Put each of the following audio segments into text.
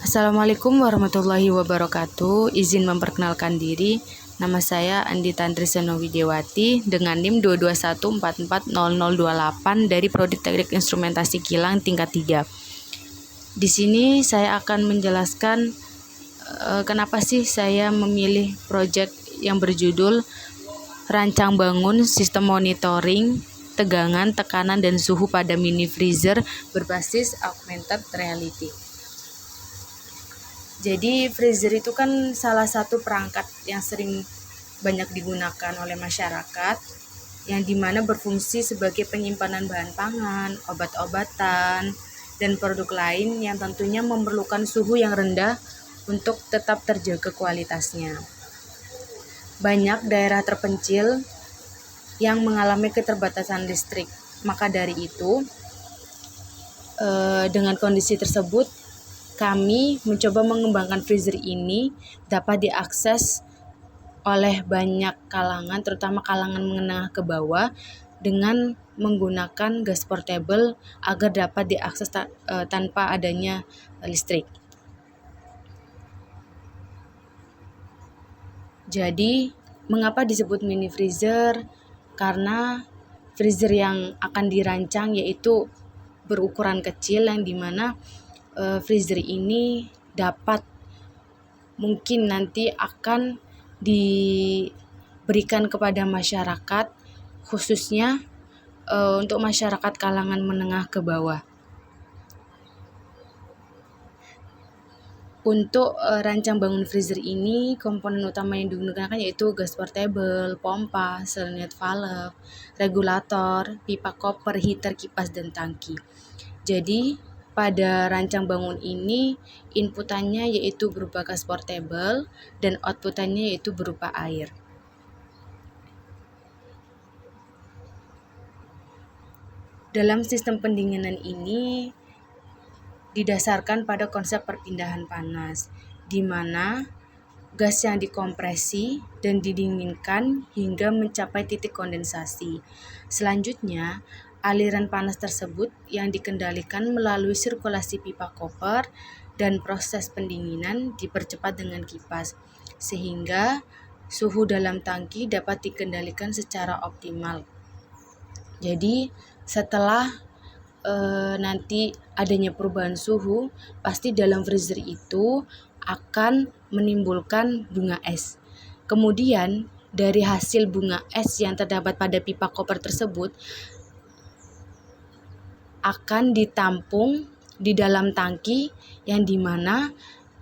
Assalamualaikum warahmatullahi wabarakatuh. Izin memperkenalkan diri. Nama saya Andi Tantriseno Widiawati dengan NIM 221440028 dari Prodi Teknik Instrumentasi Kilang tingkat 3. Di sini saya akan menjelaskan kenapa sih saya memilih proyek yang berjudul Rancang Bangun Sistem Monitoring Tegangan, Tekanan, dan Suhu pada Mini Freezer berbasis Augmented Reality. Jadi freezer itu kan salah satu perangkat yang sering banyak digunakan oleh masyarakat, yang dimana berfungsi sebagai penyimpanan bahan pangan, obat-obatan, dan produk lain yang tentunya memerlukan suhu yang rendah untuk tetap terjaga kualitasnya. Banyak daerah terpencil yang mengalami keterbatasan listrik, maka dari itu dengan kondisi tersebut kami mencoba mengembangkan freezer ini dapat diakses oleh banyak kalangan, terutama kalangan menengah ke bawah, dengan menggunakan gas portable agar dapat diakses tanpa adanya listrik. Jadi, mengapa disebut mini freezer? Karena freezer yang akan dirancang yaitu berukuran kecil, yang dimana freezer ini dapat mungkin nanti akan diberikan kepada masyarakat, khususnya untuk masyarakat kalangan menengah ke bawah. Untuk rancang bangun freezer ini, komponen utama yang digunakan yaitu gas portable, pompa, solenoid valve, regulator, pipa koper, heater, kipas, dan tangki. Jadi, pada rancang bangun ini, inputannya yaitu berupa gas portable dan outputannya yaitu berupa air. Dalam sistem pendinginan ini didasarkan pada konsep perpindahan panas, di mana gas yang dikompresi dan didinginkan hingga mencapai titik kondensasi. Selanjutnya, aliran panas tersebut yang dikendalikan melalui sirkulasi pipa koper dan proses pendinginan dipercepat dengan kipas, sehingga suhu dalam tangki dapat dikendalikan secara optimal. Jadi, setelah nanti adanya perubahan suhu, pasti dalam freezer itu akan menimbulkan bunga es. Kemudian dari hasil bunga es yang terdapat pada pipa koper tersebut akan ditampung di dalam tangki, yang dimana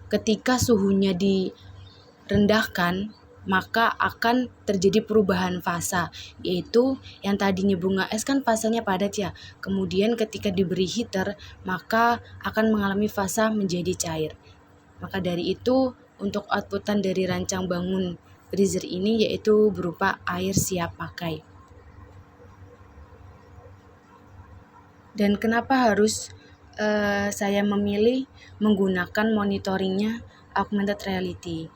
ketika suhunya direndahkan maka akan terjadi perubahan fasa, yaitu yang tadinya bunga es kan fasanya padat ya, kemudian ketika diberi heater maka akan mengalami fasa menjadi cair. Maka dari itu untuk outputan dari rancang bangun freezer ini yaitu berupa air siap pakai. Dan kenapa harus saya memilih menggunakan monitoringnya augmented reality?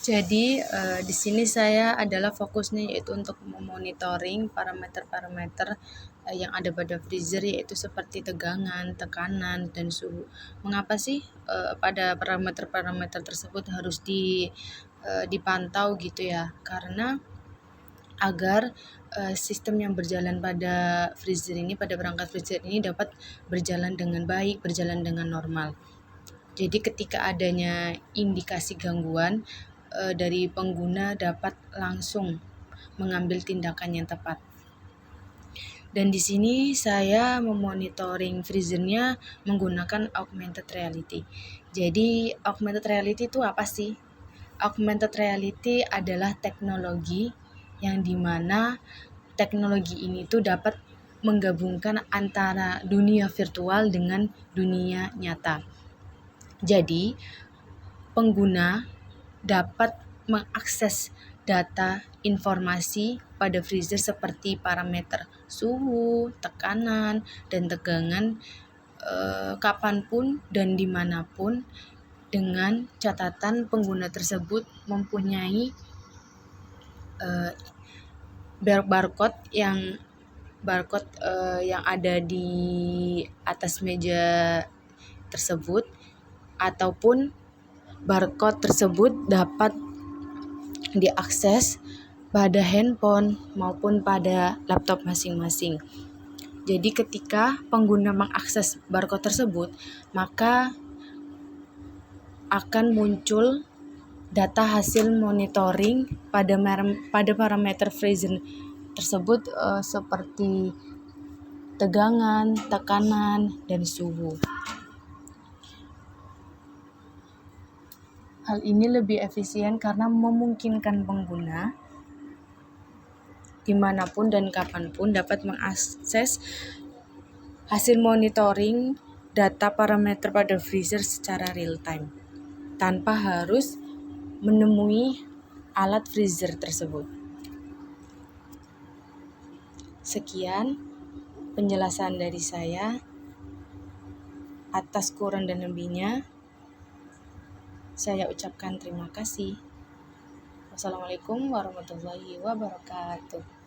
Jadi di sini saya adalah fokusnya yaitu untuk memonitoring parameter-parameter yang ada pada freezer, yaitu seperti tegangan, tekanan, dan suhu. Mengapa sih pada parameter-parameter tersebut harus dipantau gitu ya? Karena agar sistem yang berjalan pada freezer ini, pada perangkat freezer ini dapat berjalan dengan baik, berjalan dengan normal. Jadi ketika adanya indikasi gangguan dari pengguna dapat langsung mengambil tindakan yang tepat. Dan di sini saya memonitoring freezernya menggunakan augmented reality. Jadi augmented reality itu apa sih? Augmented reality adalah teknologi yang dimana teknologi ini tuh dapat menggabungkan antara dunia virtual dengan dunia nyata. Jadi pengguna dapat mengakses data informasi pada freezer seperti parameter suhu, tekanan, dan tegangan kapanpun dan dimanapun, dengan catatan pengguna tersebut mempunyai barcode yang ada di atas meja tersebut, ataupun barcode tersebut dapat diakses pada handphone maupun pada laptop masing-masing. Jadi ketika pengguna mengakses barcode tersebut, maka akan muncul data hasil monitoring pada parameter freezer tersebut seperti tegangan, tekanan, dan suhu. Hal ini lebih efisien karena memungkinkan pengguna dimanapun dan kapanpun dapat mengakses hasil monitoring data parameter pada freezer secara real time, tanpa harus menemui alat freezer tersebut. Sekian penjelasan dari saya. Atas kurang dan lebihnya, saya ucapkan terima kasih. Wassalamualaikum warahmatullahi wabarakatuh.